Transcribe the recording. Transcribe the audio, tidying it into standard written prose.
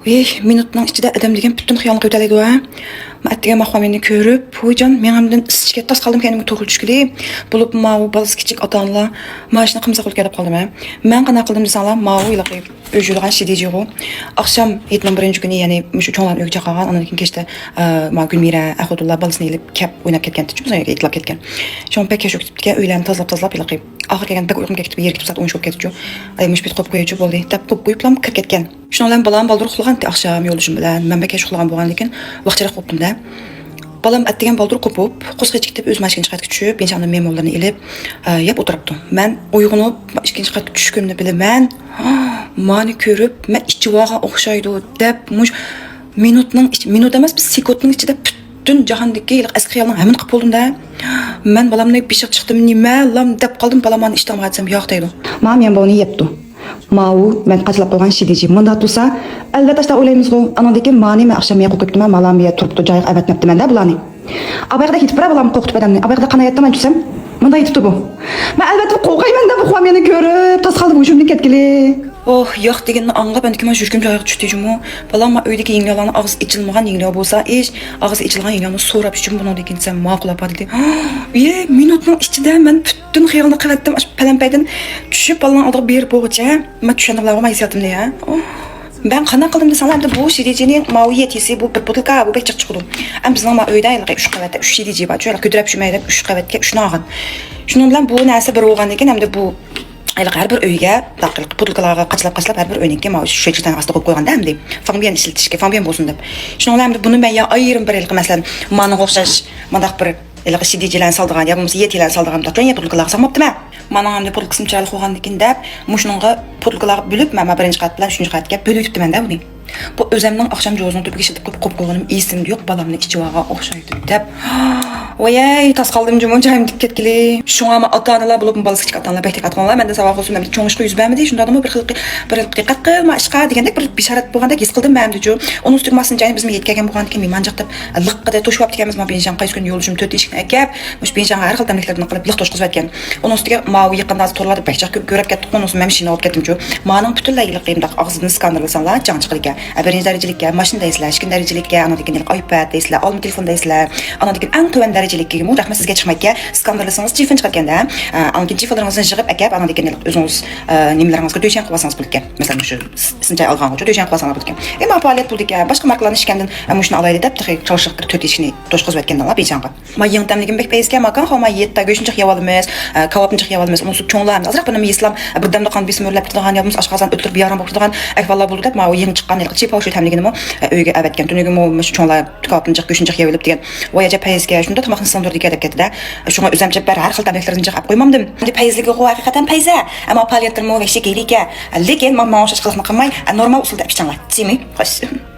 Minutning ichida adam degan butun xiyolni ko'taradi va attiga mahkameni ko'rib, "Ho'jan, men hamdan ichga tas qoldim kendimga to'g'ri tushkili. Bo'lib mau balasi kichik ota-onalar mashina qimsa qilib kelib qoldim. Men qana qildim desanglar, mau ilaqi o'jurgan shidijig'u. Oqsham 71-kuni, ya'ni shu cho'nglar uyga chaqirgan, undan keyin kechda ma Gulmira Ahudullah balasini ilib kap o'ynab ketgan, bizga itlab ketgan. Shon pek kesh o'tib ketgan, uylarni tozalab ilaqi. Oxir kelgan bir uyqum ketib, yer ketib soat 10 bo'lib ketdi. Ay mushbit qo'yib qo'yuvchi bo'ldi. Tap qo'yib qo'yiblam kirib ketgan. Shundan bilan balam baldur uxlagan oqsham yo'lishim bilan men beka uxlagan bo'lgan lekin vaqtchiroq qo'pdim-da. Balam atdigan baldur qo'pib, qo'sqichga ketib o'z mashinasiga chiqib tushib, pensionni memorlarini ilib, yeb o'tiribdim. Men uyg'onib, ikkinchi qavatga tushganimni bilaman. Mani ko'rib, men ichvoga o'xshaydi deb, minut emas, sekundning ichida butun jahondagi asqiyalning hamon qilib bo'ldim-da. Men balamni pishiq chiqdim, nima lam deb qoldim, balamni ishtamay atsam yo'q deydi. Men buni yebdim. Mau men qachilab qo'ygan shidici. Munda tursa, albatta ta o'ylaymiz-ku, anadagi mani men axsham yo'q qo'yibdim, malamga turibdi, joyiga avatmabdiman-da bularni. Abayda hech bir balam qo'rqitib adamni. Abayda qanayatda men tursam, munda yetibdi bu. Men albatta qo'rqayman-da bu xom meni ko'rib, tas qolib o'shimni ketgili. Oh, yo'q deganni anglab endi kim yurgim joyiga tushdi-mu. Balam uydagi yenglarni og'iz ichilmagan yenglar bo'lsa, og'iz ichilgan yenglarni so'rab uchun buni deginsam ma'qul apadi. Minutning ichida men butun xiyolni qilatdim, palampaydan tushib balan oldiga berib bo'g'icha, men tushundilar olmay hisotimni ya. Ben qana qildim desalar, bu shidicining maviyeti bu bir butilka bu bekchiq chiqdi. Am bizning ma uyda 3 qavatda 3 shidici bor. Jo'ylab ko'tarib shumaydi 3 qavatga 3 nog'in. Shuning bilan bu narsa bir o'g'an ekan, hamda bu har bir uyga daqiq butilkalarga qachlab har bir o'ynakka ma shu shekildan asli qo'yib qo'yganda hamda fambiyan ishlatishga fambiyan bo'lsin deb. Shuning bilan buni men ya ayrim bir masalan mani o'xshash mandaq bir ilaqi shidicilarni soldigan ya bo'lmasa yetilarni soldigan do'kon ya butilkalarga solmabdimi? Mana hamda butilkasini chiroyli qo'ygan ekan deb, mushuningga butilkalarga bo'lib, men birinchi qavat bilan 3-chi qavatga bo'lib yutibman-da buni. Bu o'zimning oqsham jo'zini tubiga shitib qo'yib qo'yganim esimda yo'q, balamni ichivaga o'xshaydi deb. Voyay, tas qoldim jumon joyim deb ketgili. Shunga ma ota-onalar bo'lib, balasi kichik ota-onalar bektek atganlar, menda savoq olsun, men cho'ngishqa yuz bermadi. Shunda adamlar bir diqqat qilma, ishqa degandek bir bisharat bo'lgandek his qildim men deju. Uni ustugmasini joyini bizga yetkagan bo'lgan ekan, men manjaqtab liqqada to'shib deganmiz, men Benjan qaysi kun yo'lishim 4 eshikni akab, mush Benjanga har xil tamliklardan qilib liq to'shqizib aytgan. Uni ustiga mavi yaqindan to'rlarda bekchaq ko'rib ketdik, uni men mashina olib ketdim-chu. Mening butunlay liqimdaq og'zini skannerlasanlar, janchiqlikka, birinchi darajalikka, mashina deysizlar, ikkinchi darajalikka, anadagi iPad deysizlar, olma telefon deysizlar, anadagi eng to'van darajalikka, mu rahmat sizga chiqmayga skannerlasangiz chifin chiqarganda, anadagi chiflaringizni yig'ib akab, anadagi o'zingiz nimalaringizga to'shan qilsangiz bo'lgan. Masalan, shu sincha olgan uchun to'shan qilsangiz bo'lgan. Ema faoliyat bo'ldik, boshqa markalarni ishgandan mushuni olaydi deb, çalışib 4 eshikni to'shqizib aytganlar Benjanga. Men yengtamligim bek payizga makan, xoma 7 go'shuncha yeb olamiz, kavobni yeb olamiz, uni cho'nglarni. Azroq buni islam birdamda qon bismillah turgan yabimiz oshqozon o'tirib yaram bo'lib turgan, ahvollar bo'ldi deb, men yeng chiqqan ilqi pavshu tamligini uyga avatgan. Tunigi shu cho'nglar kavobni go'shuncha yeb olib degan. Voyaja payizga shunda tomoqni sindurdik deb ketdi-da. Shunga o'zimcha bir har xil tamliklarni chiqib qo'ymamdim. Endi payizligi haqiqatan payza, ammo faoliyatlarni vahshiy kerak. Lekin men o'sha qilishni qilmay, normal usulda pichanlar. Simi? Xo'sh.